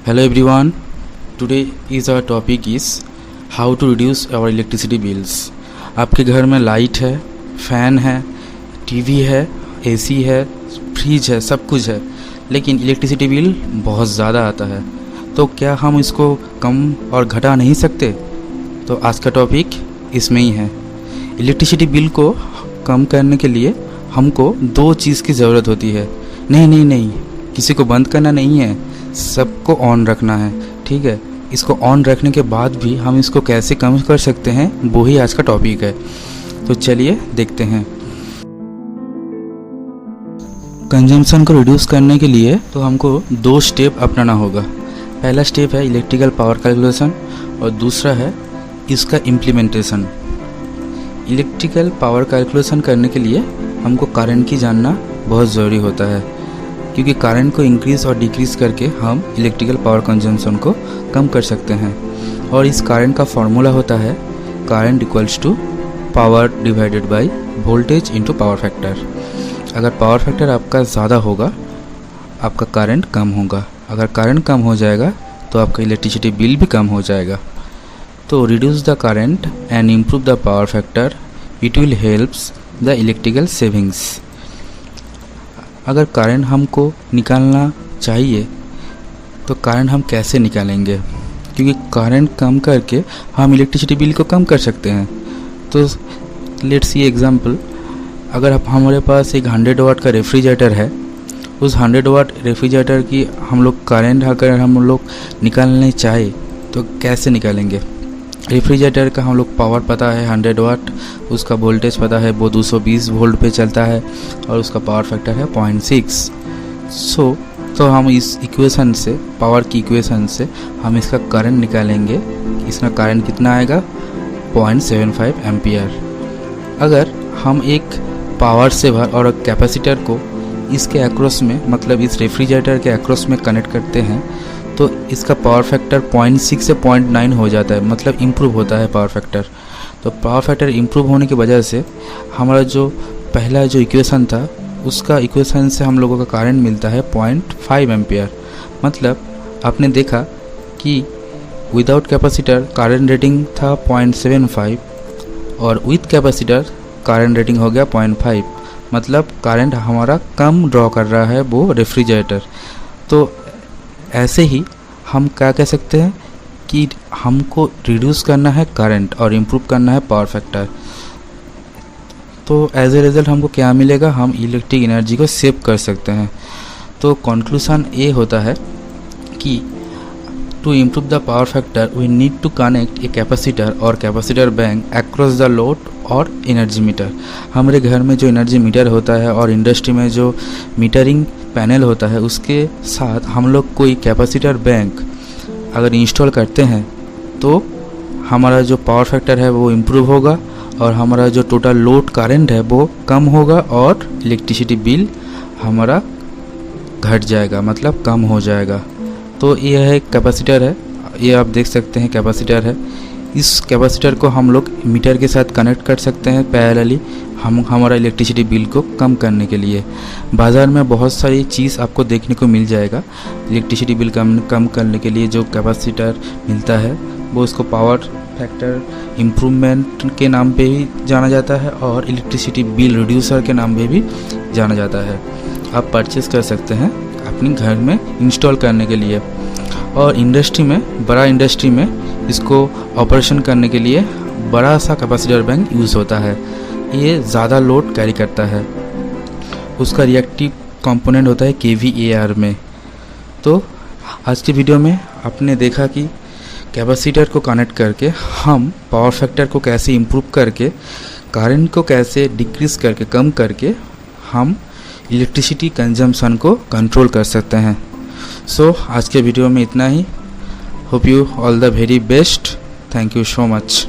Hello everyone. Today is our topic is how to reduce our electricity bills. आपके घर में light है, fan है, टीवी है, एसी है, फ्रिज है, सब कुछ है, लेकिन इलेक्ट्रिसिटी बिल बहुत ज़्यादा आता है। तो क्या हम इसको कम और घटा नहीं सकते? तो आज का टॉपिक इसमें ही है। इलेक्ट्रिसिटी बिल को कम करने के लिए हमको दो चीज़ की ज़रूरत होती है। नहीं, किसी को बंद करना नहीं है, सबको ऑन रखना है, ठीक है। इसको ऑन रखने के बाद भी हम इसको कैसे कम कर सकते हैं, वो ही आज का टॉपिक है। तो चलिए देखते हैं। कंजम्पशन को रिड्यूस करने के लिए तो हमको दो स्टेप अपनाना होगा। पहला स्टेप है इलेक्ट्रिकल पावर कैलकुलेशन और दूसरा है इसका इम्प्लीमेंटेशन। इलेक्ट्रिकल पावर कैलकुलेशन करने के लिए हमको करंट की जानना बहुत ज़रूरी होता है, क्योंकि करंट को इंक्रीज़ और डिक्रीज़ करके हम इलेक्ट्रिकल पावर कंजम्पशन को कम कर सकते हैं। और इस करंट का फॉर्मूला होता है current equals to power divided by voltage into power factor. अगर पावर फैक्टर आपका ज़्यादा होगा, आपका करंट कम होगा। अगर करंट कम हो जाएगा तो आपका इलेक्ट्रिसिटी बिल भी कम हो जाएगा। तो reduce the current and improve the power factor, it will helps the electrical savings. अगर करंट हमको निकालना चाहिए तो करंट हम कैसे निकालेंगे? क्योंकि करंट कम करके हम इलेक्ट्रिसिटी बिल को कम कर सकते हैं। तो लेट्स सी एग्जांपल। अगर हमारे पास एक 100 वाट का रेफ्रिजरेटर है, उस 100 वाट रेफ्रिजरेटर की हम लोग करंट अगर हम लोग निकालने चाहे तो कैसे निकालेंगे? रेफ्रिजरेटर का हम लोग पावर पता है 100 वाट, उसका वोल्टेज पता है वो 220 वोल्ट पे चलता है और उसका पावर फैक्टर है 0.6। तो हम इस इक्वेशन से, पावर की इक्वेशन से हम इसका करंट निकालेंगे। इसका करंट कितना आएगा? 0.75 एम्पियर। अगर हम एक पावर सेवर और एक कैपेसिटर को इसके अक्रॉस में, मतलब इस रेफ्रिजरेटर के अक्रॉस में कनेक्ट करते हैं तो इसका पावर फैक्टर 0.6 से 0.9 हो जाता है, मतलब इम्प्रूव होता है पावर फैक्टर। तो पावर फैक्टर इम्प्रूव होने की वजह से हमारा जो पहला जो इक्वेशन था, उसका इक्वेशन से हम लोगों का करंट मिलता है 0.5 एम्पियर। मतलब आपने देखा कि विदाउट कैपेसिटर करंट रेटिंग था 0.75 और विथ कैपेसिटर करंट रेटिंग हो गया 0.5। मतलब करंट हमारा कम ड्रॉ कर रहा है वो रेफ्रिजरेटर। तो ऐसे ही हम क्या कह सकते हैं कि हमको रिड्यूस करना है करंट और इम्प्रूव करना है पावर फैक्टर। तो एज ए रिज़ल्ट हमको क्या मिलेगा? हम इलेक्ट्रिक एनर्जी को सेव कर सकते हैं। तो कंक्लूजन ये होता है कि to improve the power factor we need to connect a capacitor और capacitor bank across the load और एनर्जी मीटर। हमारे घर में जो एनर्जी मीटर होता है और इंडस्ट्री में जो मीटरिंग पैनल होता है, उसके साथ हम लोग कोई कैपेसिटर बैंक अगर इंस्टॉल करते हैं तो हमारा जो पावर फैक्टर है वो इम्प्रूव होगा और हमारा जो टोटल लोड करंट है वो कम होगा और इलेक्ट्रिसिटी बिल हमारा घट जाएगा, मतलब कम हो जाएगा। तो ये है कैपेसिटर है, ये आप देख सकते हैं कैपेसिटर है। इस कैपेसिटर को हम लोग मीटर के साथ कनेक्ट कर सकते हैं पैरेलली, हमारा इलेक्ट्रिसिटी बिल को कम करने के लिए। बाज़ार में बहुत सारी चीज़ आपको देखने को मिल जाएगा। इलेक्ट्रिसिटी बिल कम करने के लिए जो कैपेसिटर मिलता है वो उसको पावर फैक्टर इम्प्रूवमेंट के नाम पे भी जाना जाता है और इलेक्ट्रिसिटी बिल रिड्यूसर के नाम पे भी जाना जाता है। आप परचेज़ कर सकते हैं अपने घर में इंस्टॉल करने के लिए। और इंडस्ट्री में, बड़ा इंडस्ट्री में इसको ऑपरेशन करने के लिए बड़ा सा कैपेसिटर बैंक यूज़ होता है। ये ज़्यादा लोड कैरी करता है। उसका रिएक्टिव कंपोनेंट होता है kVAR में। तो आज की वीडियो में आपने देखा कि कैपेसिटर को कनेक्ट करके हम पावर फैक्टर को कैसे इम्प्रूव करके, करंट को कैसे डिक्रीज़ करके, कम करके हम इलेक्ट्रिसिटी कंजम्पशन को कंट्रोल कर सकते हैं। सो आज के वीडियो में इतना ही। Hope you all the very best. Thank you so much.